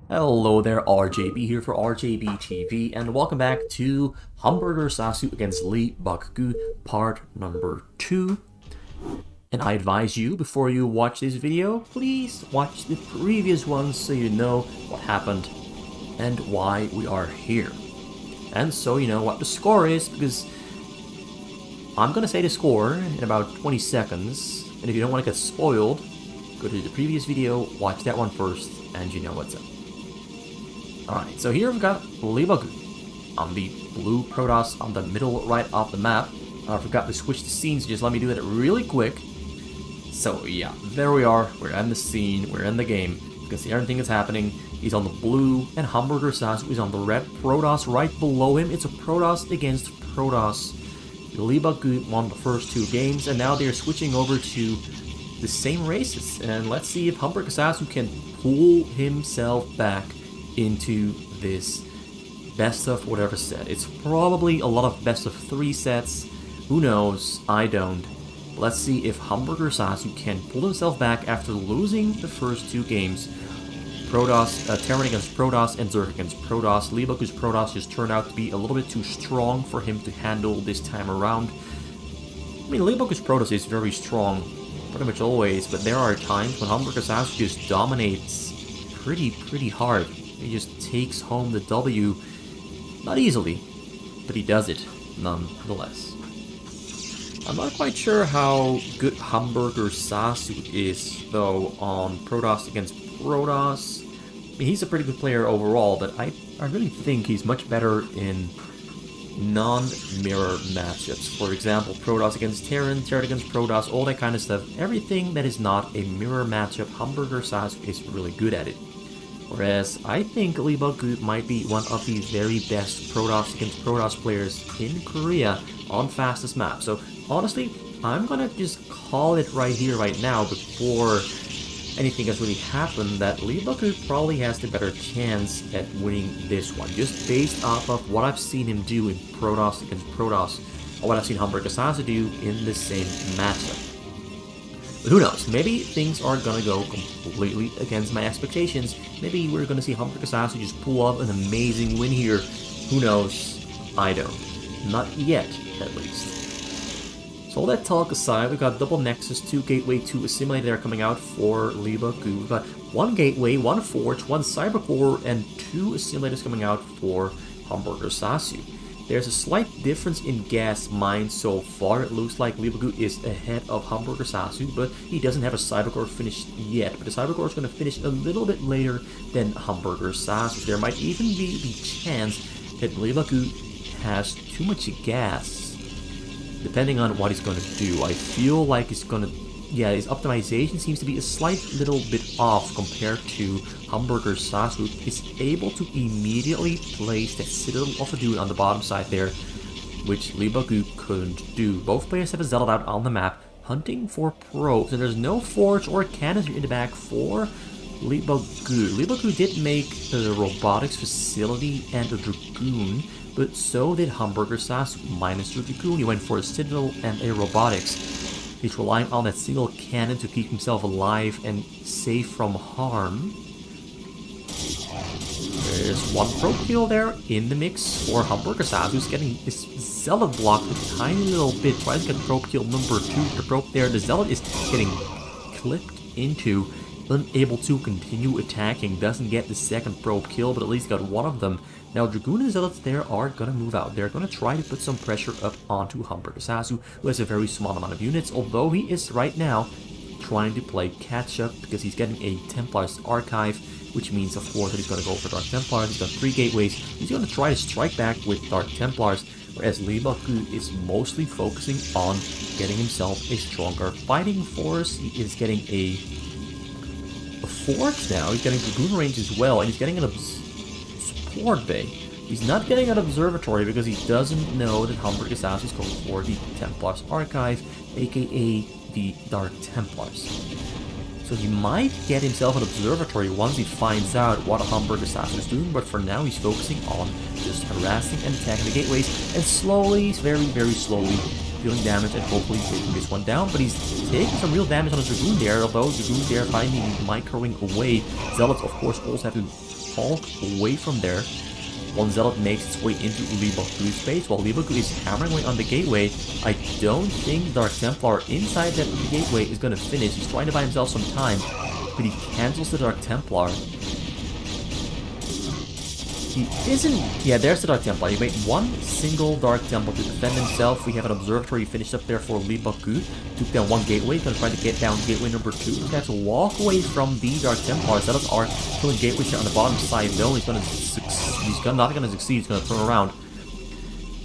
Hello there, RJB here for RJB TV, and welcome back to Hamburgersasu against Leebokgu, part number 2. And I advise you, before you watch this video, please watch the previous ones so you know what happened and why we are here. And so you know what the score is, because I'm gonna say the score in about 20 seconds, and if you don't want to get spoiled, go to the previous video, watch that one first, and you know what's up. Alright, so here we've got Leebokgu on the blue protoss on the middle right of the map. I forgot to switch the scenes, so just let me do that really quick. So yeah, there we are, we're in the scene, we're in the game. You can see everything that's happening. He's on the blue, and Hamburgersasu is on the red protoss right below him. It's a protoss against protoss. Leebokgu won the first 2 games, and now they're switching over to the same races. And let's see if Hamburgersasu can pull himself back into this best of whatever set. It's probably a lot of best of 3 sets. Who knows? I don't. Let's see if Hamburgersasu can pull himself back after losing the first 2 games. Protoss, Terran against Protoss and Zerg against Protoss. Leebokgu's Protoss just turned out to be a little bit too strong for him to handle this time around. I mean, Leebokgu's Protoss is very strong, pretty much always, but there are times when Hamburgersasu just dominates pretty hard. He just takes home the W, not easily, but he does it nonetheless. I'm not quite sure how good Hamburgersasu is, though, on Protoss against Protoss. I mean, he's a pretty good player overall, but I really think he's much better in non-mirror matchups. For example, Protoss against Terran, Terran against Protoss, all that kind of stuff. Everything that is not a mirror matchup, Hamburgersasu is really good at it. Whereas I think Leebokgu might be one of the very best Protoss against Protoss players in Korea on fastest map. So honestly, I'm gonna just call it right here, right now, before anything has really happened, that Leebokgu probably has the better chance at winning this one, just based off of what I've seen him do in Protoss against Protoss, or what I've seen Hamburgersasu do in the same matchup. But who knows, maybe things are gonna go completely against my expectations. Maybe we're gonna see Hamburgersasu just pull off an amazing win here. Who knows? I don't. Not yet, at least. So all that talk aside, we've got double Nexus, 2 Gateway, 2 Assimilator coming out for Leebokgu. We've got 1 Gateway, 1 Forge, 1 Cybercore, and 2 Assimilators coming out for Hamburgersasu. There's a slight difference in gas mine so far. It looks like Leebokgu is ahead of Hamburgersasu, but he doesn't have a Cybercore finished yet. But the Cybercore is going to finish a little bit later than Hamburgersasu. There might even be the chance that Leebokgu has too much gas, depending on what he's going to do. I feel like he's going to... yeah, his optimization seems to be a slight little bit off compared to Hamburgersasu. He's able to immediately place that Citadel of a Dude on the bottom side there, which Leebokgu couldn't do. Both players have a Zealot out on the map, hunting for probes, and there's no Forge or Cannons in the back for Leebokgu. Leebokgu did make the robotics facility and a Dragoon, but so did Hamburgersasu, minus the Dragoon. He went for a Citadel and a robotics. He's relying on that single cannon to keep himself alive and safe from harm. There's 1 probe kill there in the mix for Hamburgersasu, who's getting his Zealot blocked a tiny little bit. Tries to get probe kill number 2. The probe there, the Zealot is getting clipped into, unable to continue attacking. Doesn't get the 2nd probe kill, but at least got 1 of them. Now, Dragoon and Zealots there are going to move out. They're going to try to put some pressure up onto Hamburgersasu, who has a very small amount of units, although he is right now trying to play catch-up because he's getting a Templar's Archive, which means, of course, that he's going to go for Dark Templars. He's got 3 gateways. He's going to try to strike back with Dark Templars, whereas Leebokgu is mostly focusing on getting himself a stronger fighting force. He is getting a Forge now. He's getting Dragoon range as well, and he's getting an support bay. He's not getting an observatory because he doesn't know that Hamburgersasu is going for the Templar's Archive, aka the Dark Templars. So he might get himself an observatory once he finds out what Hamburgersasu is doing, but for now he's focusing on just harassing and attacking the gateways, and slowly, very slowly, dealing damage and hopefully taking this one down. But he's taking some real damage on his Dragoon there, although Dragoon there finding microing away. Zealots, of course, also have to hulk away from there. One Zealot makes its way into Leebokgu's space, while Leebokgu is hammering away on the gateway. I don't think Dark Templar inside that gateway is going to finish. He's trying to buy himself some time, but he cancels the Dark Templar. He isn't... Yeah, there's the Dark Templar. He made one single Dark Templar to defend himself. We have an observatory finished up there for Leebokgu. Took down one gateway. Gonna try to get down gateway number 2. He has to walk away from the Dark Templar. Zealots are killing gateways here on the bottom side, though. He's not gonna succeed. He's gonna turn around.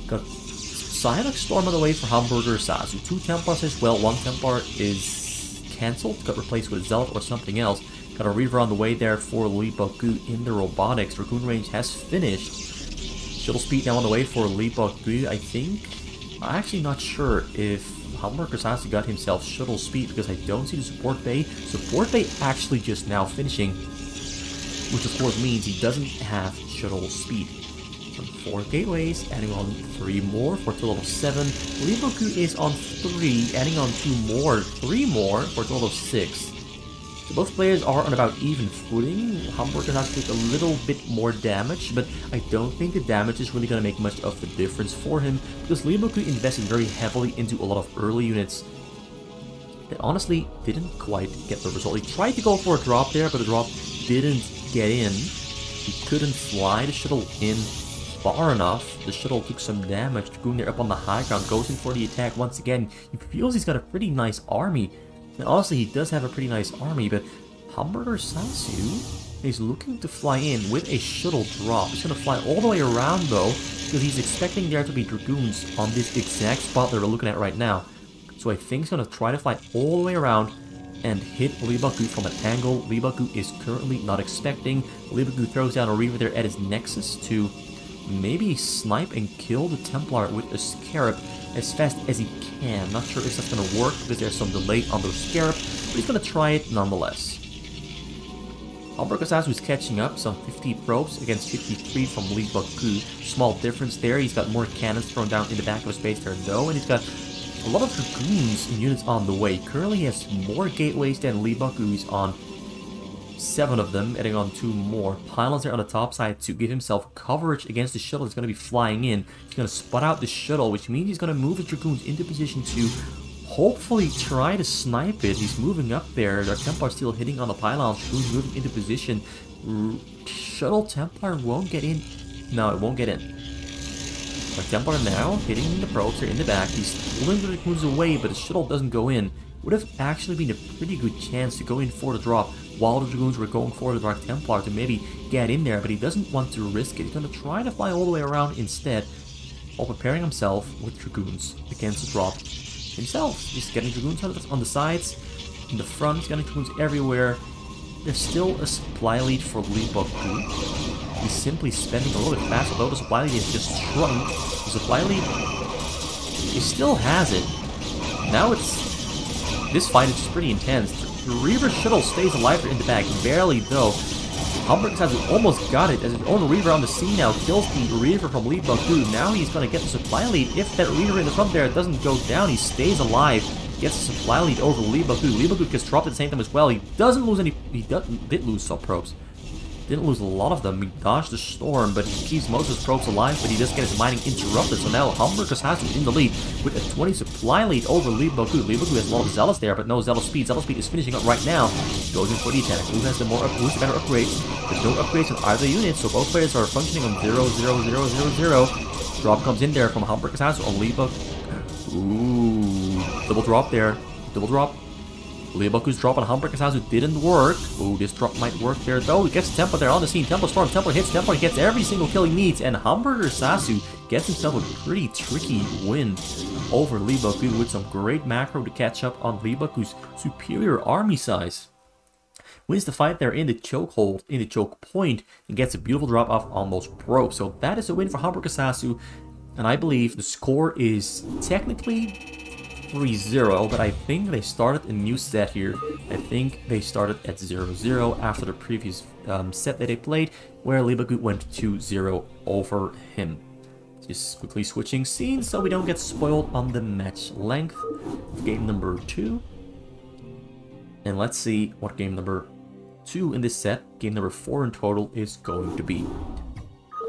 Got Psionic Storm on the way for Hamburgersasu. 2 Templars as well. 1 Templar is cancelled. Got replaced with Zealot or something else. Got a Reaver on the way there for Leebokgu in the robotics. Dragoon range has finished. Shuttle speed now on the way for Leebokgu, I think. I'm actually not sure if Hamburgersasu got himself shuttle speed because I don't see the support bay. Support bay actually just now finishing, which of course means he doesn't have shuttle speed. So 4 gateways, adding on 3 more for a total of 7. Leebokgu is on 3, adding on 2 more, 3 more for a total of 6. So both players are on about even footing. Hamburger has to take a little bit more damage, but I don't think the damage is really going to make much of a difference for him, because Leebokgu invested very heavily into a lot of early units that honestly didn't quite get the result. He tried to go for a drop there, but the drop didn't get in. He couldn't fly the shuttle in far enough. The shuttle took some damage. Dragoon there up on the high ground, goes in for the attack once again. He feels he's got a pretty nice army. And honestly, he does have a pretty nice army, but Hamburgersasu is looking to fly in with a shuttle drop. He's going to fly all the way around, though, because he's expecting there to be Dragoons on this exact spot that we're looking at right now. So I think he's going to try to fly all the way around and hit Leebokgu from an angle Leebokgu is currently not expecting. Leebokgu throws down a Reaver there at his Nexus to maybe snipe and kill the Templar with a Scarab as fast as he can. Not sure if that's going to work because there's some delay on those Scarab, but he's going to try it nonetheless. Hamburgersasu is catching up, some 50 probes against 53 from Leebokgu. Small difference there. He's got more cannons thrown down in the back of his base there though, and he's got a lot of Dragoons and units on the way. Currently he has more gateways than Leebokgu. He's on 7 of them, adding on 2 more. Pylons there on the top side to give himself coverage against the shuttle that's going to be flying in. He's going to spot out the shuttle, which means he's going to move his Dragoons into position to hopefully try to snipe it. He's moving up there. Dark Templar still hitting on the pylons. Dragoons moving into position. Shuttle Templar won't get in. No, it won't get in. Dark Templar now hitting the probes here in the back. He's pulling the Dragoons away, but the shuttle doesn't go in. Would have actually been a pretty good chance to go in for the drop while the Dragoons were going for the Dark Templar to maybe get in there, but he doesn't want to risk it. He's going to try to fly all the way around instead, while preparing himself with Dragoons against the drop himself. He's getting Dragoons on the sides, in the front, he's getting Dragoons everywhere. There's still a supply lead for Leebokgu. He's simply spending a little bit fast, although the supply lead has just shrunk. The supply lead, he still has it. Now this fight is just pretty intense. The Reaver shuttle stays alive in the back, barely though. Hamburgersasu almost got it as his own Reaver on the scene now kills the Reaver from Leebokgu. Now he's going to get the supply lead. If that Reaver in the front there doesn't go down, he stays alive. Gets the supply lead over Leebokgu. Leebokgu gets dropped at the same time as well. He doesn't lose any. He did lose some probes. Didn't lose a lot of them. He dodged the storm, but he keeps most of his probes alive, but he does get his mining interrupted. So now Hamburgersasu is in the lead with a 20 supply lead over Leebokgu. Leebokgu has a lot of Zealots there, but no Zealot speed. Zealot speed is finishing up right now. Goes in for the attack. Who has the better upgrades? There's no upgrades on either unit, so both players are functioning on 0, 0, 0, 0, 0. Drop comes in there from Hamburgersasu on Leebokgu. Ooh, double drop there. Double drop. Leebokgu's drop on Hamburgersasu didn't work. Ooh, this drop might work there though. He gets Templar there on the scene. Templar storm, Templar hits, Templar gets every single kill he needs, and Hamburgersasu gets himself a pretty tricky win over Leebokgu with some great macro to catch up on Leebokgu's superior army size. Wins the fight there in the chokehold, in the choke point, and gets a beautiful drop off on those probes. So that is a win for Hamburgersasu, and I believe the score is technically 3-0, but I think they started a new set here. I think they started at 0-0 after the previous set that they played, where Leebokgu went 2-0 over him. So Just quickly switching scenes so we don't get spoiled on the match length of game number 2. And let's see what game number 2 in this set, game number 4 in total, is going to be.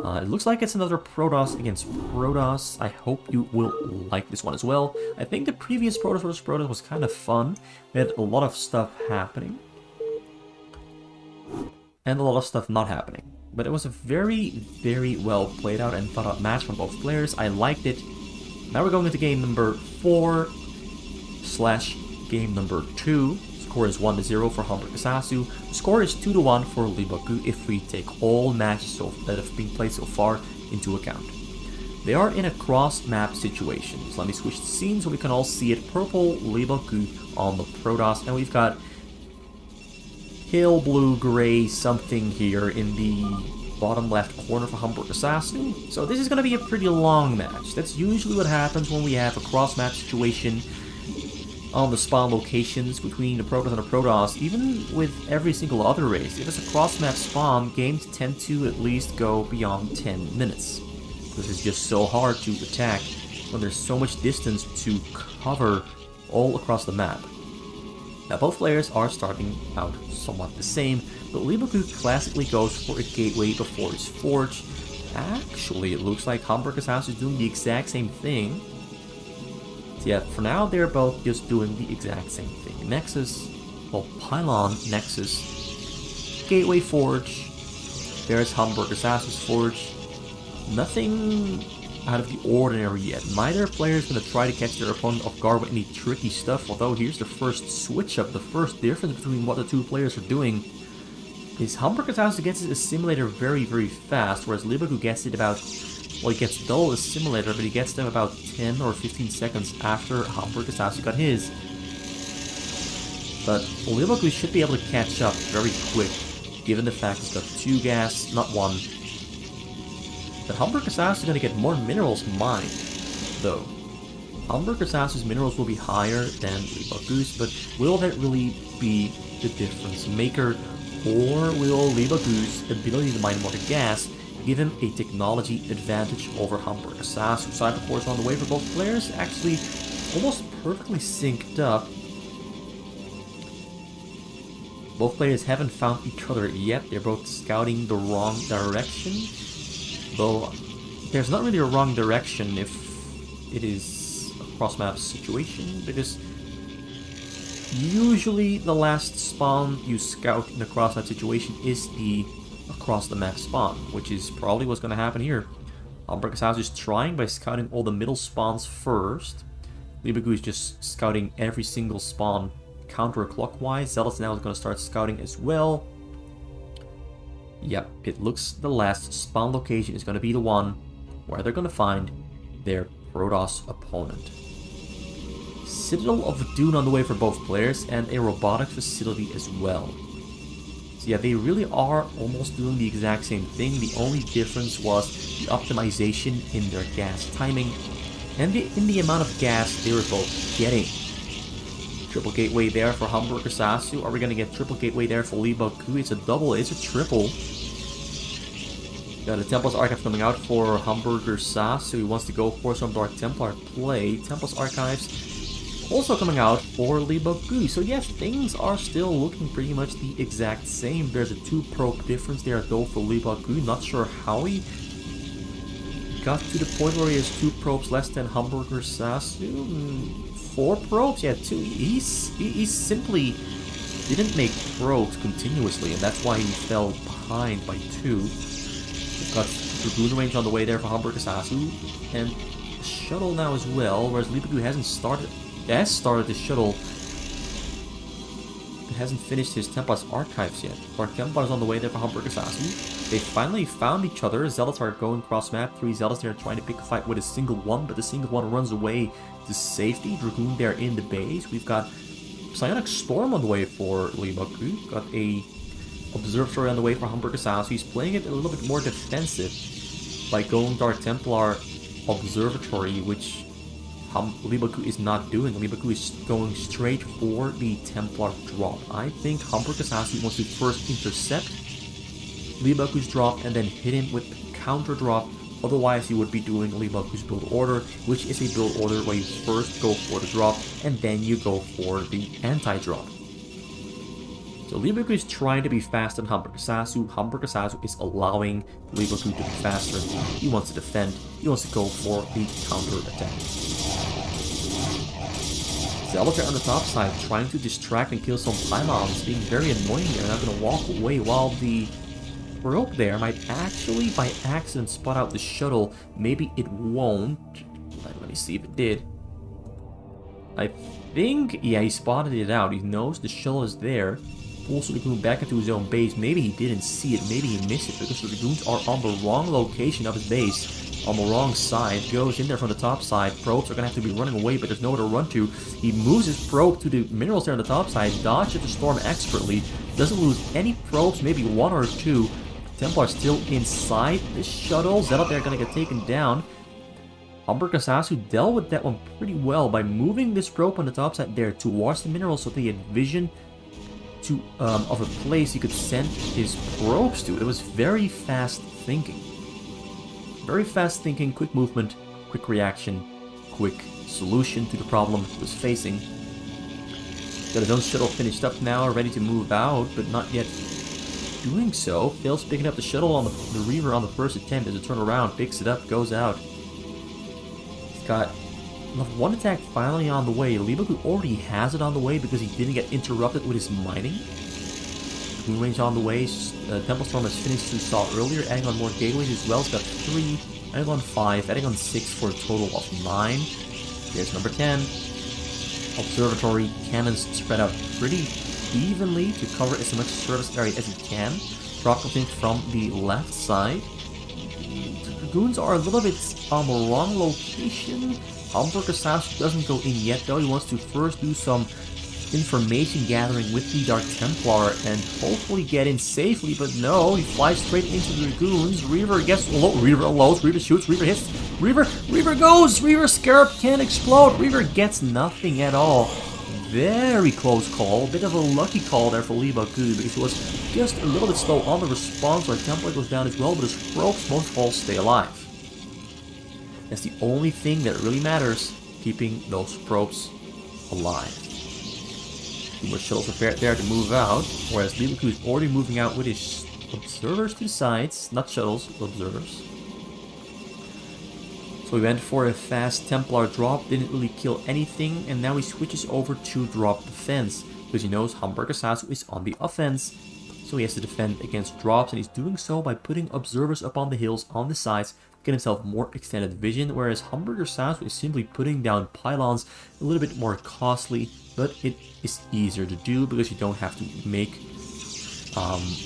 It looks like it's another Protoss against Protoss. I hope you will like this one as well. I think the previous Protoss vs. Protoss was kind of fun. We had a lot of stuff happening. And a lot of stuff not happening. But it was a very, very well played out and thought out match from both players. I liked it. Now we're going into game number 4/game number 2. Score is 1-0 for Hamburgersasu. The score is 2-1 for Leebokgu if we take all matches that have been played so far into account. They are in a cross-map situation. So let me switch the scene so we can all see it. Purple Leebokgu on the Protoss, and we've got pale blue gray something here in the bottom left corner for Hamburgersasu. So this is going to be a pretty long match. That's usually what happens when we have a cross-map situation on the spawn locations between the Protoss and the Protoss. Even with every single other race, if it's a cross-map spawn, games tend to at least go beyond 10 minutes. This is just so hard to attack when there's so much distance to cover all across the map. Now both players are starting out somewhat the same, but Leebokgu classically goes for a gateway before his forge. Actually, it looks like Hamburgersasu is doing the exact same thing. So yeah, for now they're both just doing the exact same thing. Nexus, well, Pylon, Nexus, Gateway Forge, there's Hamburgersasu's Forge. Nothing out of the ordinary yet. Neither player is going to try to catch their opponent off guard with any tricky stuff, although here's the first switch up. The first difference between what the two players are doing is Hamburgersasu gets his assimilator very, very fast, whereas Leebokgu gets it about, well, he gets double assimilator, but he gets them about 10 or 15 seconds after Hamburgersasu got his. But Leebokgu should be able to catch up very quick, given the fact he's got 2 gas, not 1. But Hamburgersasu is going to get more minerals mined, though. Hamburgersasu's minerals will be higher than Leebokgu's, but will that really be the difference maker? Or will Leebokgu's ability to mine more gas give him a technology advantage over Hamburgersasu? Side of course on the way for both players, actually almost perfectly synced up. Both players haven't found each other yet. They're both scouting the wrong direction. Though there's not really a wrong direction if it is a cross-map situation, because usually the last spawn you scout in a cross-map situation is the across-the-map spawn, which is probably what's going to happen here. Hamburgersasu is trying by scouting all the middle spawns first. Leebokgu is just scouting every single spawn counterclockwise. Zealous now is going to start scouting as well. Yep, it looks the last spawn location is going to be the one where they're going to find their Protoss opponent. Citadel of Dune on the way for both players, and a robotic facility as well. So yeah, they really are almost doing the exact same thing. The only difference was the optimization in their gas timing and in the amount of gas they were both getting. Triple gateway there for Hamburgersasu. Are we going to get triple gateway there for Leebokgu? It's a double, it's a triple. Got a Templar's Archive coming out for Hamburgersasu. He wants to go for some Dark Templar play. Templar's Archives also coming out for Leebokgu. So yes, things are still looking pretty much the exact same. There's a 2-probe difference there though for Leebokgu. Not sure how he got to the point where he has 2 probes less than Hamburgersasu. 4 probes? Yeah, 2. He simply didn't make probes continuously, and that's why he fell behind by 2. We've got Dragoon range on the way there for Hamburgersasu, and a shuttle now as well, whereas Leebokgu hasn't started. He has started the shuttle. He hasn't finished his Templar's Archives yet. Dark Templars on the way there for Hamburgersasu. They finally found each other. Zealots are going cross-map. 3 Zealots there trying to pick a fight with a single one, but the single one runs away to safety. Dragoon there in the base. We've got Psionic Storm on the way for Leebokgu. Got a Observatory on the way for Hamburgersasu. He's playing it a little bit more defensive by going Dark Templar Observatory, which Leebokgu is not doing. Leebokgu is going straight for the Templar drop. I think Hamburgersasu wants to first intercept Leebokgu's drop and then hit him with counter drop Otherwise, you would be doing Leebokgu's build order, which is a build order where you first go for the drop, and then you go for the anti-drop. So Leebokgu is trying to be faster than Hamburgersasu. Hamburgersasu is allowing Leebokgu to be faster. He wants to defend. He wants to go for the counter-attack. Zealots are on the top side, trying to distract and kill some pylons, being very annoying there. Not going to walk away while the probe there might actually, by accident, spot out the shuttle. Maybe it won't. Let me see if it did. I think, yeah, he spotted it out. He knows the shuttle is there. Pulls the Dragoon back into his own base. Maybe he didn't see it. Maybe he missed it because the Dragoons are on the wrong location of his base. On the wrong side. Goes in there from the top side. Probes are going to have to be running away, but there's nowhere to run to. He moves his probe to the minerals there on the top side. Dodges the storm expertly. Doesn't lose any probes. Maybe one or two. Templar still inside the shuttle. Zealot there going to get taken down. Hamburgersasu dealt with that one pretty well by moving this probe on the top side there towards the minerals so they had vision to of a place he could send his probes to. It was very fast thinking. Very fast thinking, quick movement, quick reaction, quick solution to the problem he was facing. Got his own shuttle finished up now, ready to move out, but not yet doing so. Fails picking up the shuttle on the Reaver on the first attempt as it turns around, picks it up, goes out. He's got one attack finally on the way. Leebokgu already has it on the way because he didn't get interrupted with his mining. Moon range on the way. Temple Storm has finished, as we saw earlier, adding on more gateways as well. It's got 3, adding on 5, adding on 6 for a total of 9. Here's number 10. Observatory cannons spread out pretty evenly to cover as much service area as it can. Dropping from the left side. The Dragoons are a little bit on the wrong location. Hamburgersasu doesn't go in yet though. He wants to first do some information gathering with the Dark Templar and hopefully get in safely, but no, he flies straight into the Dragoons. Reaver gets low, Reaver unloads, Reaver shoots, Reaver hits, Reaver goes, Reaver Scarab can explode, Reaver gets nothing at all. Very close call, a bit of a lucky call there for Leebokgu because he was just a little bit slow on the response. Our Templar goes down as well, but his probes, most of all, stay alive. That's the only thing that really matters, keeping those probes alive. Two more shuttles are there to move out, whereas Leebokgu is already moving out with his observers to the sides, not shuttles, observers. So he went for a fast Templar drop, didn't really kill anything, and now he switches over to drop defense, because he knows Hamburgersasu is on the offense, so he has to defend against drops, and he's doing so by putting observers up on the hills on the sides, get himself more extended vision, whereas Hamburgersasu is simply putting down pylons, a little bit more costly, but it is easier to do because you don't have to make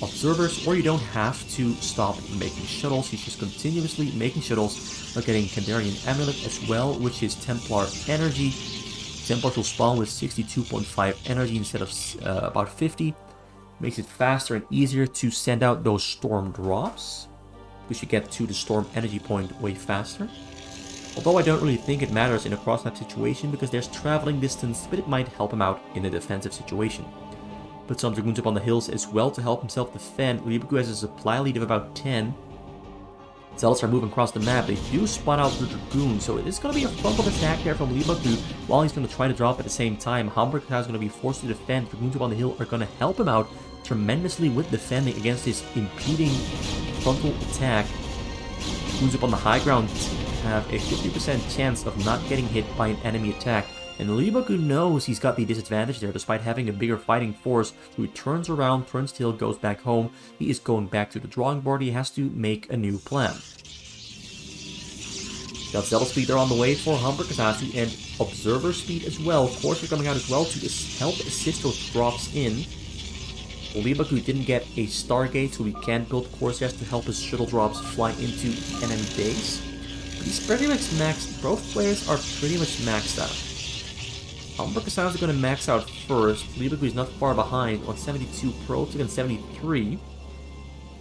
observers, or you don't have to stop making shuttles. He's just continuously making shuttles, getting Kandarian Amulet as well, which is Templar energy. Templars will spawn with 62.5 energy instead of about 50. Makes it faster and easier to send out those storm drops, because you get to the storm energy point way faster. Although I don't really think it matters in a cross-map situation because there's traveling distance, but it might help him out in a defensive situation. Put some Dragoons up on the hills as well to help himself defend. Leebokgu has a supply lead of about 10. Zealots are moving across the map. They do spot out the Dragoon, so it is going to be a frontal attack there from Leebokgu while he's going to try to drop at the same time. Hamburgersasu is going to be forced to defend. Dragoons up on the hill are going to help him out tremendously with defending against this impeding frontal attack. Dragoons up on the high ground have a 50% chance of not getting hit by an enemy attack. And Leebokgu knows he's got the disadvantage there despite having a bigger fighting force, so he turns around, turns tail, goes back home. He is going back to the drawing board. He has to make a new plan. Got Zealot speed there on the way for Hamburgersasu and Observer speed as well. Course are coming out as well to help assist those drops in. Leebokgu didn't get a Stargate, so he can't build Corsairs to help his shuttle drops fly into enemy base. But he's pretty much maxed. Both players are pretty much maxed out. Hamburgersasu is going to max out first. Leebokgu is not far behind on 72 probes against 73.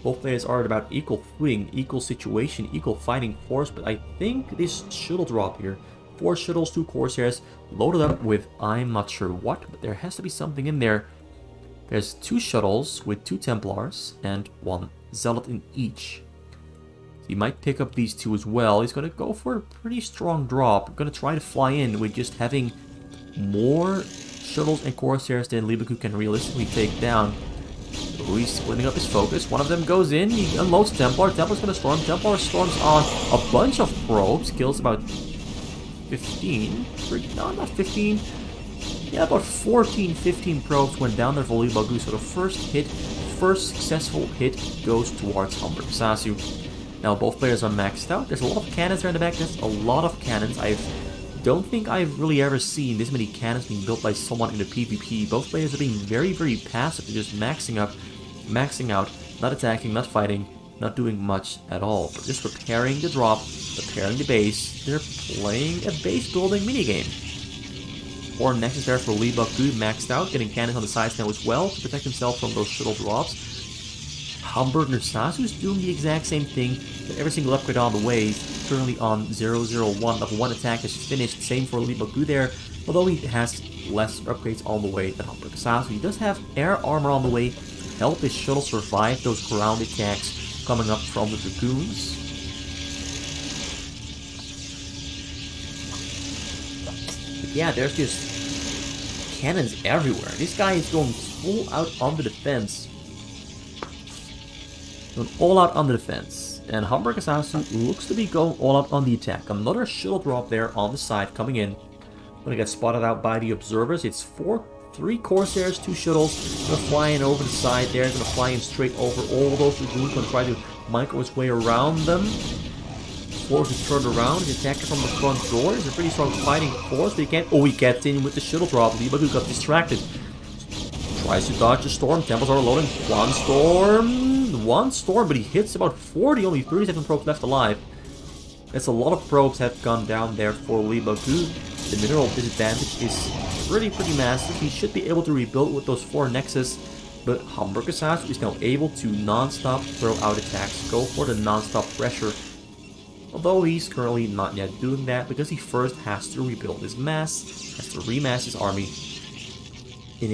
Both players are at about equal footing, equal situation, equal fighting force, but I think this shuttle drop here, 4 shuttles, 2 Corsairs, loaded up with I'm not sure what, but there has to be something in there. There's 2 shuttles with 2 Templars and 1 Zealot in each. He might pick up these two as well. He's going to go for a pretty strong drop. Going to try to fly in with just having more shuttles and Corsairs than Leebokgu can realistically take down. So he's splitting up his focus. One of them goes in. He unloads Templar. Templar's going to storm. Templar storms on a bunch of probes. Kills about 15. No, not 15. Yeah, about 14, 15 probes went down there for Leebokgu. So the first successful hit goes towards Hamburgersasu. Now both players are maxed out. There's a lot of cannons there in the back. That's a lot of cannons. I don't think I've really ever seen this many cannons being built by someone in the PvP. Both players are being very, very passive. They're just maxing out, not attacking, not fighting, not doing much at all. But just preparing the drop, preparing the base. They're playing a base building minigame. 4 nexus there for Leebokgu, maxed out, getting cannons on the sides now as well to protect himself from those shuttle drops. Hamburgersasu is doing the exact same thing, but every single upgrade on the way. He's currently on 001. Level 1 attack is finished. Same for Leebokgu there, although he has less upgrades on the way than Hamburgersasu. He does have air armor on the way to help his shuttle survive those ground attacks coming up from the Dragoons. But yeah, there's just cannons everywhere. This guy is going full out on the defense. Going all out on the defense. And Hamburgersasu looks to be going all out on the attack. Another shuttle drop there on the side coming in. Gonna get spotted out by the observers. It's 3 Corsairs, 2 shuttles. Gonna fly in over the side there. Gonna fly in straight over all those Dragoons. Gonna try to micro his way around them. Force is turned around. He's attacking from the front door. It's a pretty strong fighting force, but he can't. Oh, he gets in with the shuttle drop. Leebokgu got distracted. Tries to dodge the storm. Temples are loading. One storm, but he hits about 40. Only 37 probes left alive. That's a lot of probes have gone down there for Leebokgu. The mineral disadvantage is pretty massive. He should be able to rebuild with those 4 nexus, but Hamburgersasu is now able to non-stop throw out attacks, go for the non-stop pressure. Although he's currently not yet doing that because he first has to rebuild his mass, has to remass his army, to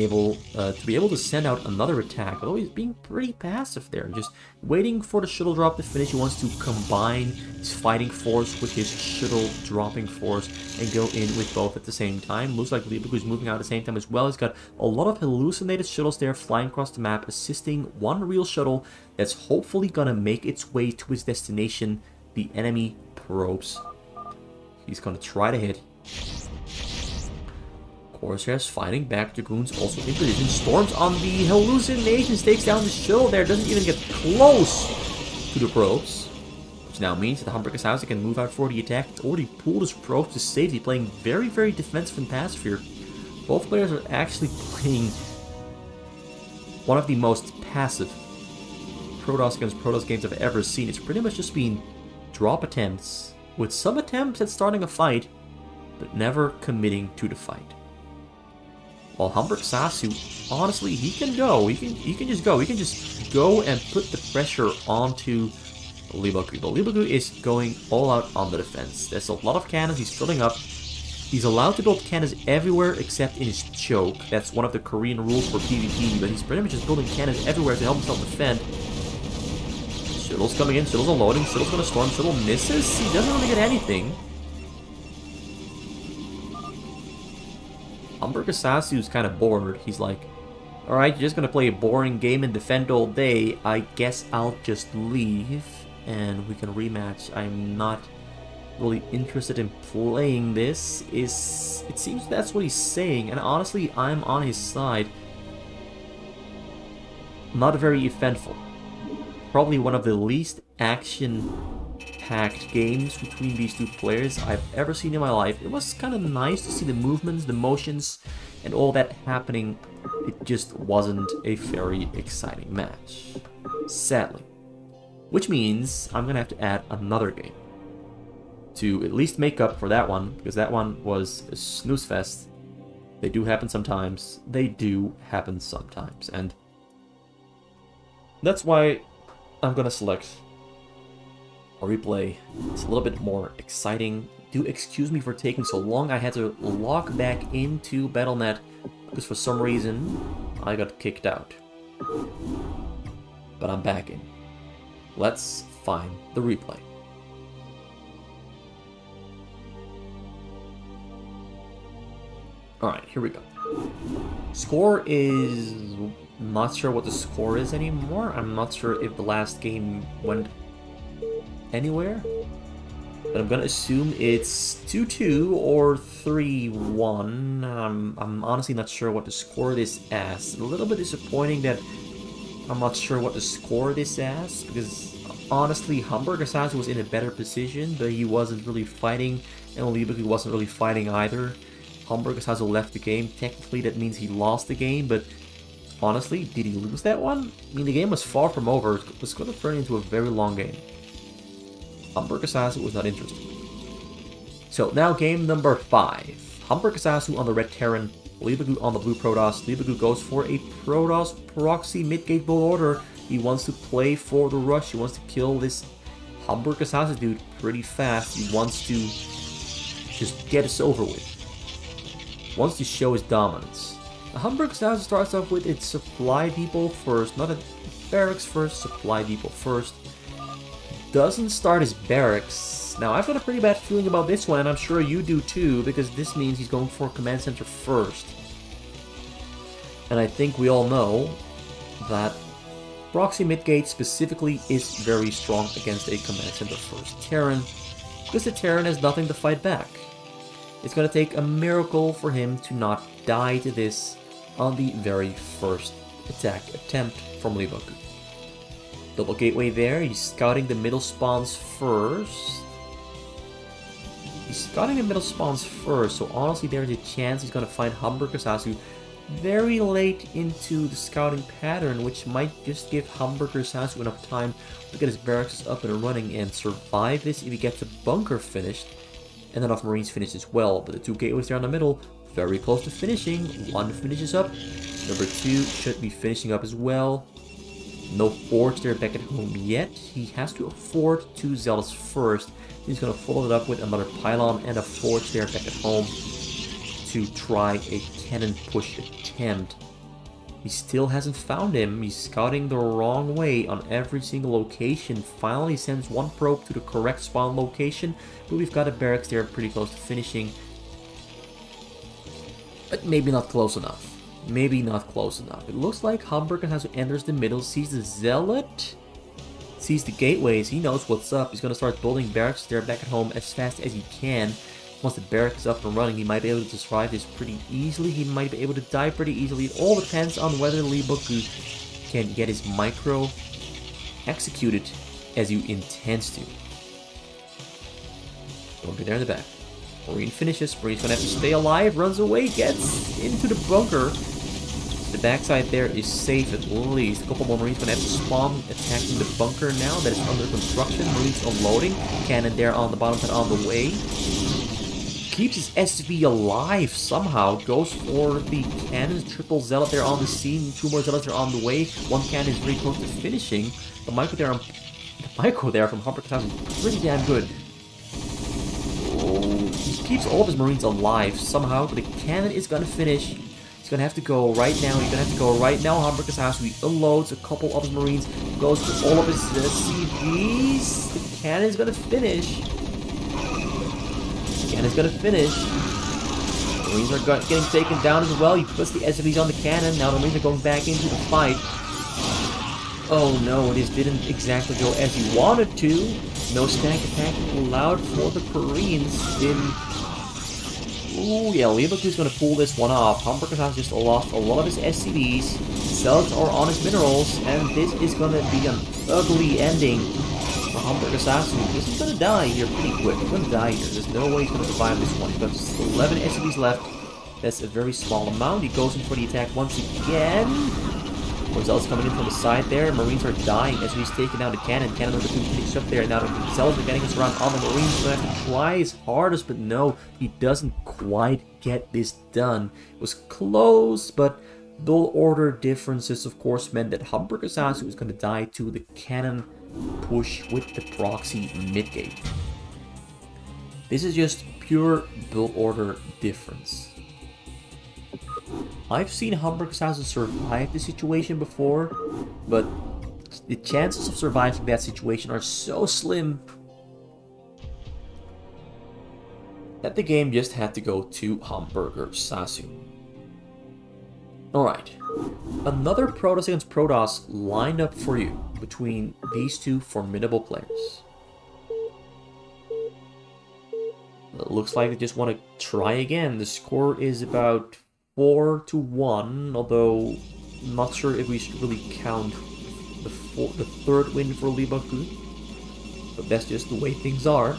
be able to send out another attack. Although he's being pretty passive there, just waiting for the shuttle drop to finish. He wants to combine his fighting force with his shuttle dropping force and go in with both at the same time. Looks like Leebokgu is moving out at the same time as well. He's got a lot of hallucinated shuttles there flying across the map, assisting one real shuttle that's hopefully gonna make its way to his destination, the enemy probes. He's gonna try to hit. Corsairs fighting back. Dragoons also in position. Storms on the hallucinations. Takes down the shuttle there. Doesn't even get close to the probes. Which now means that Hamburgersasu can move out for the attack. It's already pulled his probes to safety. Playing very, very defensive and passive here. Both players are actually playing one of the most passive protoss against protoss games I've ever seen. It's pretty much just been drop attempts, with some attempts at starting a fight, but never committing to the fight. While Hamburgersasu, honestly, he can go. He can just go. He can just go and put the pressure onto Leebokgu. But Leebokgu is going all out on the defense. There's a lot of cannons. He's filling up. He's allowed to build cannons everywhere except in his choke. That's one of the Korean rules for PvP. But he's pretty much just building cannons everywhere to help himself defend. Shuttle's coming in. Shuttle's unloading. Shuttle's gonna storm. Shuttle misses. He doesn't really get anything. Hamburgersasu is kind of bored. He's like, alright, you're just gonna play a boring game and defend all day. I guess I'll just leave and we can rematch. I'm not really interested in playing this. It seems that's what he's saying, and honestly, I'm on his side. Not very eventful. Probably one of the least action-packed games between these two players I've ever seen in my life. It was kind of nice to see the movements, the motions, and all that happening. It just wasn't a very exciting match, sadly. Which means I'm gonna have to add another game to at least make up for that one, because that one was a snooze fest. They do happen sometimes. They do happen sometimes, and that's why I'm gonna select a replay. It's a little bit more exciting. Do excuse me for taking so long. I had to log back into Battle.net because for some reason I got kicked out. But I'm back in. Let's find the replay. Alright, here we go. Score is... I'm not sure what the score is anymore. I'm not sure if the last game went anywhere. But I'm gonna assume it's 2-2 or 3-1. I'm honestly not sure what the score is as. A little bit disappointing that I'm not sure what the score is as, because honestly, Hamburgersasu was in a better position, but he wasn't really fighting, and Leebokgu wasn't really fighting either. Hamburgersasu left the game. Technically, that means he lost the game, but honestly, did he lose that one? I mean, the game was far from over. It was going to turn into a very long game. Hamburgersasu was not interested. So now game number 5. Hamburgersasu on the red Terran, Leebokgu on the blue protoss. Leebokgu goes for a protoss proxy mid-gate bull order. He wants to play for the rush. He wants to kill this Hamburgersasu dude pretty fast. He wants to just get us over with. Wants to show his dominance. The Hamburgersasu starts off with its supply depot first, not a barracks first, supply depot first. Doesn't start his barracks. Now, I've got a pretty bad feeling about this one, and I'm sure you do too, because this means he's going for command center first. And I think we all know that proxy midgate specifically is very strong against a command center first Terran, because the Terran has nothing to fight back. It's going to take a miracle for him to not die to this on the very first attack attempt from Leebokgu. Double gateway there, he's scouting the middle spawns first. So honestly there's a chance he's going to find Hamburgersasu very late into the scouting pattern, which might just give Hamburgersasu enough time to get his barracks up and running and survive this if he gets the bunker finished. And enough Marines finish as well, but the 2 gateways there in the middle, very close to finishing. 1 finishes up, number 2 should be finishing up as well. No forge there back at home yet. He has to afford 2 zealots first. He's going to follow it up with another pylon and a forge there back at home to try a cannon push attempt. He still hasn't found him. He's scouting the wrong way on every single location. Finally sends 1 probe to the correct spawn location, but we've got a barracks there pretty close to finishing. But maybe not close enough. Maybe not close enough. It looks like Hamburgersasu enters the middle, sees the zealot, sees the gateways. He knows what's up. He's going to start building barracks there back at home as fast as he can. Once the barracks is up and running, he might be able to survive this pretty easily. He might be able to die pretty easily. It all depends on whether Leebokgu can get his micro executed as he intends to. Don't be there in the back. Marine finishes. Marine's gonna have to stay alive. Runs away. Gets into the bunker. The backside there is safe at least. A couple more Marines gonna have to spawn attacking the bunker now that is under construction. Marines unloading. Cannon there on the bottom side on the way. Keeps his SV alive somehow. Goes for the cannons. Triple zealot there on the scene. 2 more zealots are on the way. 1 cannon is very close to finishing. The micro there from Hamburgersasu is pretty damn good. Oh, he keeps all of his Marines alive somehow, but the cannon is gonna finish. He's gonna have to go right now. Hamburgersasu, he unloads a couple of his Marines. Goes for all of his CGs. The cannon is gonna finish. Cannon's gonna finish. Marines are getting taken down as well. He puts the SFVs on the cannon. Now the Marines are going back into the fight. Oh no, this didn't exactly go as he wanted to. No stack attack allowed for the Koreans. Ooh, yeah, Leebokgu's gonna pull this one off. Hamburgersasu just lost a lot of his SCVs. Cells are on his minerals, and this is gonna be an ugly ending. Hamburgersasu is gonna die here pretty quick. He's gonna die here. There's no way he's gonna survive this one. He's got just 11 SCVs left. That's a very small amount. He goes in for the attack once again. More zealots coming in from the side there. Marines are dying as he's taking down the cannon. Cannon number 2 finishes up there. Now the zealots are getting us around on the Marines. He's gonna have to try his hardest, but no, he doesn't quite get this done. It was close, but build order differences, of course, meant that Hamburgersasu is gonna die to the cannon push with the proxy midgate. This is just pure build order difference. I've seen Hamburgersasu survive this situation before, but The chances of surviving that situation are so slim that the game just had to go to Hamburgersasu. Alright, another protoss against protoss lined up for you between these two formidable players. It looks like they just want to try again. The score is about 4-1, although I'm not sure if we should really count the third win for Leebokgu. But that's just the way things are.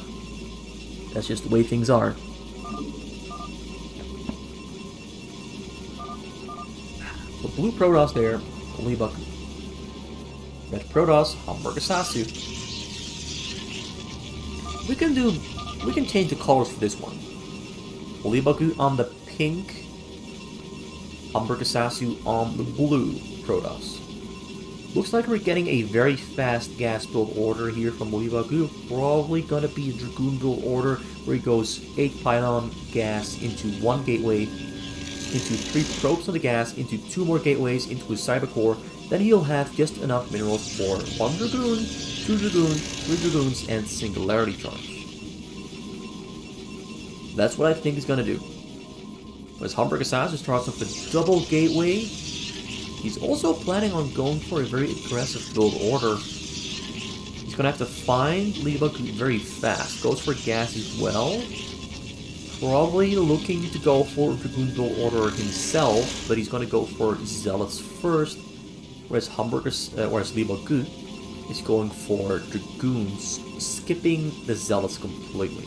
That's just the way things are. The blue protoss there, Leebokgu. Red protoss, Hamburgersasu. We can change the colors for this one. Leebokgu on the pink, Hamburgersasu on the blue protoss. Looks like we're getting a very fast gas build order here from Leebokgu. Probably gonna be a Dragoon build order where he goes 8 pylon gas into 1 gateway, into 3 probes of the gas, into 2 more gateways, into his cyber core. Then he'll have just enough minerals for 1 Dragoon, 2 Dragoons, 3 Dragoons, and Singularity Charge. That's what I think he's gonna do. Whereas Hamburgersasu starts off with double gateway. He's also planning on going for a very aggressive build order. He's gonna have to find Leebokgu very fast. Goes for gas as well. Probably looking to go for Dragoon build order himself, but he's gonna go for Zealots first. Whereas Leebokgu is going for Dragoons, skipping the Zealots completely.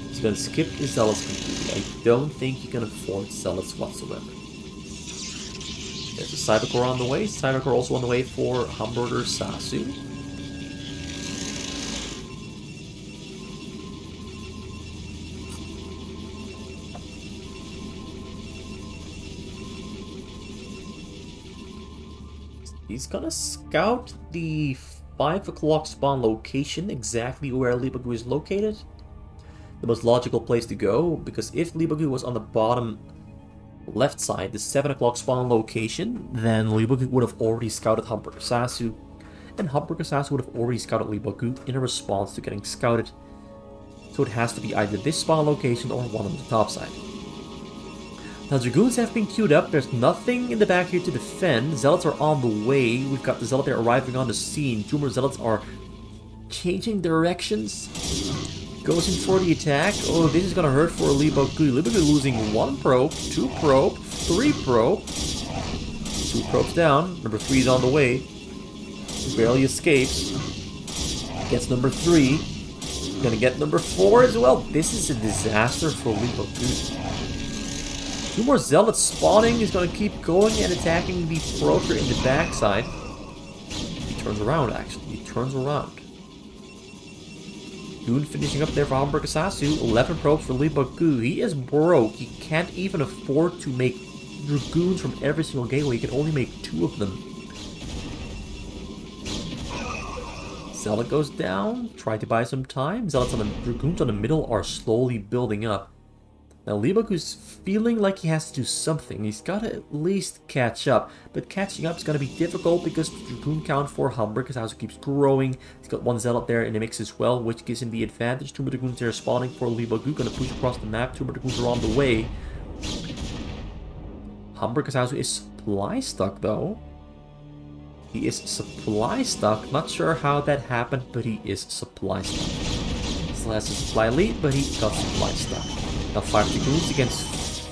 He's gonna skip the Zealots completely. I don't think he can afford Zealots whatsoever. There's a Cyber Core on the way. Cyber Core also on the way for Hamburgersasu. He's gonna scout the 5 o'clock spawn location, exactly where Leebokgu is located. The most logical place to go, because if Leebokgu was on the bottom left side, the 7 o'clock spawn location, then Leebokgu would have already scouted Hamburgersasu, and Hamburgersasu would have already scouted Leebokgu in a response to getting scouted. So it has to be either this spawn location or one on the top side. Now Dragoons have been queued up, there's nothing in the back here to defend. Zealots are on the way, we've got the Zealot there arriving on the scene. 2 more Zealots are changing directions. Goes in for the attack. Oh, this is gonna hurt for Leebokgu. Leebokgu losing 1 probe, 2 probe, 3 probe. 2 probes down, number 3 is on the way. Barely escapes. Gets number 3. Gonna get number 4 as well. This is a disaster for Leebokgu. 2 more Zealots spawning. He's gonna keep going and attacking the Proter in the backside. He turns around, actually. He turns around. Dragoon finishing up there for Hamburgersasu. 11 probes for Leebokgu. He is broke. He can't even afford to make Dragoons from every single gateway. He can only make 2 of them. Zealot goes down. Try to buy some time. Zealots on the Dragoons on the middle are slowly building up. Now Leebokgu's feeling like he has to do something. He's got to at least catch up. But catching up is going to be difficult because the Dragoon count for Hamburgersasu keeps growing. He's got 1 Zealot there in the mix as well, which gives him the advantage. 2 more Dragoons there spawning for Leebokgu. Going to push across the map. 2 more Dragoons are on the way. Hamburgersasu is supply stuck though. He is supply stuck. Not sure how that happened, but he is supply stuck. Still has a supply lead, but he got supply stuck. Now 5 Dragoons against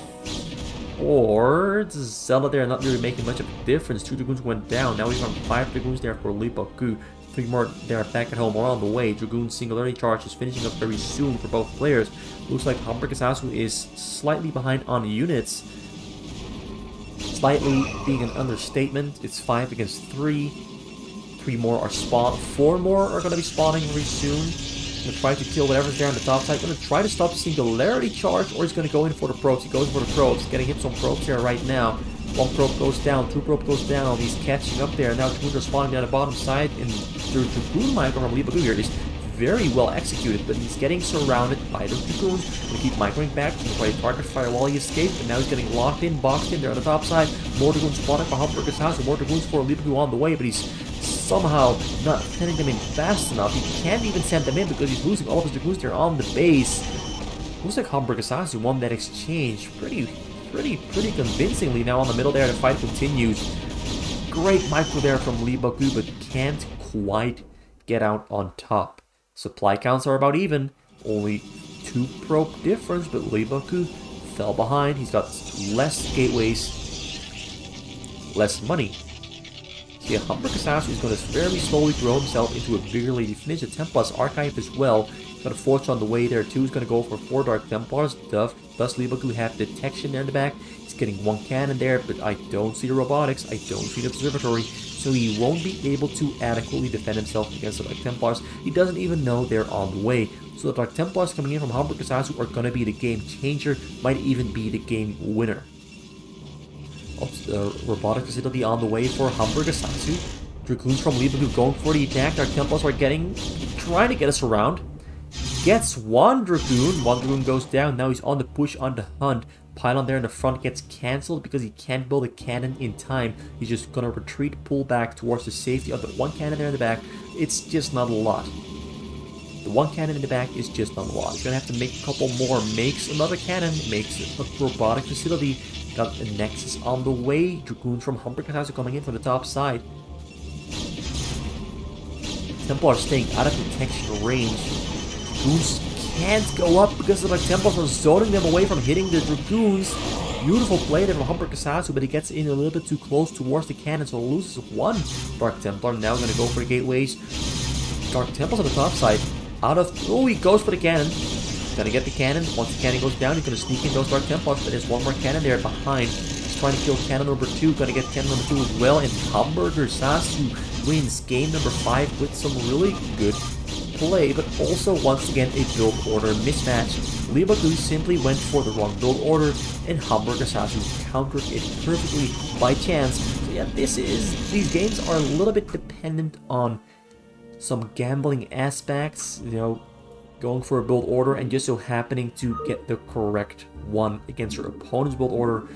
4. The Zealot there not really making much of a difference. 2 Dragoons went down. Now we've got 5 Dragoons there for Leebokgu. 3 more there back at home or on the way. Dragoon Singularity Charge is finishing up very soon for both players. Looks like Hamburgersasu is slightly behind on units. Slightly being an understatement. It's 5 against 3. 3 more are spawned. 4 more are going to be spawning very soon. Gonna try to kill whatever's there on the top side. Gonna try to stop Singularity Charge, or he's gonna go in for the probes. He goes for the probes. Getting hit some probes here right now. 1 probe goes down, 2 probe goes down. He's catching up there. Now Dragoons are spawning down the bottom side, and the Dragoon micro from Leebokgu here is very well executed, but he's getting surrounded by the Dragoons. They keep microing back, trying to target fire while he escaped, but now he's getting locked in, boxed in there on the top side. More Dragoons spawning for Hamburgersasu, more Dragoons for Leebokgu on the way, but he's somehow not sending them in fast enough. He can't even send them in because he's losing all of his Dragoons there on the base. Looks like Hamburgersasu won that exchange pretty convincingly. Now on the middle there, the fight continues. Great micro there from Leebokgu, but can't quite get out on top. Supply counts are about even. Only 2 probe difference, but Leebokgu fell behind. He's got less gateways, less money. So yeah, Hamburgersasu is going to very slowly grow himself into a bigger lady. Finish the Templars Archive as well. He's got a Forge on the way there too. He's going to go for 4 Dark Templars. Thus Leebokgu have detection there in the back. He's getting 1 cannon there, but I don't see the robotics. I don't see the observatory. So he won't be able to adequately defend himself against the Dark Templars. He doesn't even know they're on the way. So the Dark Templars coming in from Hamburgersasu are going to be the game changer. Might even be the game winner. Robotic facility on the way for Hamburgersasu. Dragoons from Leebokgu going for the attack. Dark Templars are trying to get us around. Gets 1 Dragoon goes down. Now he's on the push, on the hunt. Pylon there in the front gets cancelled because he can't build a cannon in time. He's just gonna retreat, pull back towards the safety of the 1 cannon there in the back. It's just not a lot. The 1 cannon in the back is just not a lot. He's gonna have to make a couple more. Makes another cannon, makes a robotic facility. Got a Nexus on the way. Dragoons from Hamburgersasu coming in from the top side. Templars staying out of detection range. Dragoons can't go up because the Templars are zoning them away from hitting the Dragoons. Beautiful play there from Hamburgersasu, but he gets in a little bit too close towards the cannon, so loses 1 Dark Templar. Now going to go for the gateways. Dark Templars on the top side. Oh, he goes for the cannon. Gonna get the cannon. Once the cannon goes down, he's gonna sneak in those Dark Templars, but there's 1 more cannon there behind. He's trying to kill cannon number 2. Gonna get cannon number 2 as well, and Hamburgersasu wins game number 5 with some really good play, but also once again a build order mismatch. Leebokgu simply went for the wrong build order, and Hamburgersasu countered it perfectly by chance. So yeah, these games are a little bit dependent on some gambling aspects, you know, going for a build order and just so happening to get the correct one against your opponent's build order.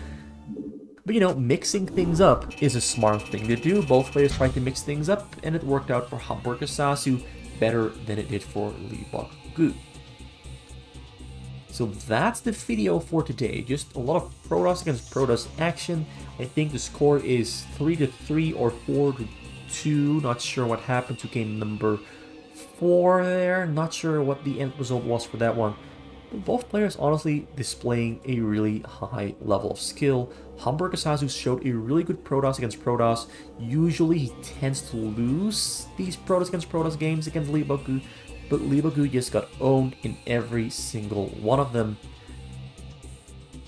But you know, mixing things up is a smart thing to do. Both players tried to mix things up, and it worked out for Hamburgersasu better than it did for Leebokgu. So that's the video for today. Just a lot of protoss against protoss action. I think the score is 3-3 or 4-2. Not sure what happened to game number 4 there. Not sure what the end result was for that one. But both players honestly displaying a really high level of skill. Hamburgersasu showed a really good protoss against protoss. Usually he tends to lose these protoss against protoss games against Leebokgu, but Leebokgu just got owned in every single one of them.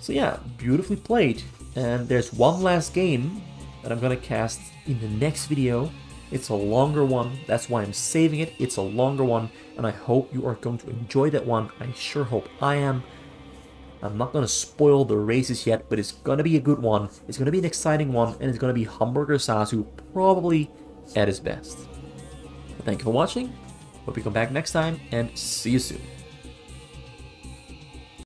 So yeah, beautifully played. And there's one last game that I'm gonna cast in the next video. It's a longer one, that's why I'm saving it. It's a longer one, and I hope you are going to enjoy that one. I sure hope I am. I'm not going to spoil the races yet, but it's going to be a good one. It's going to be an exciting one, and it's going to be Hamburgersasu probably at his best. But thank you for watching. Hope you come back next time, and see you soon.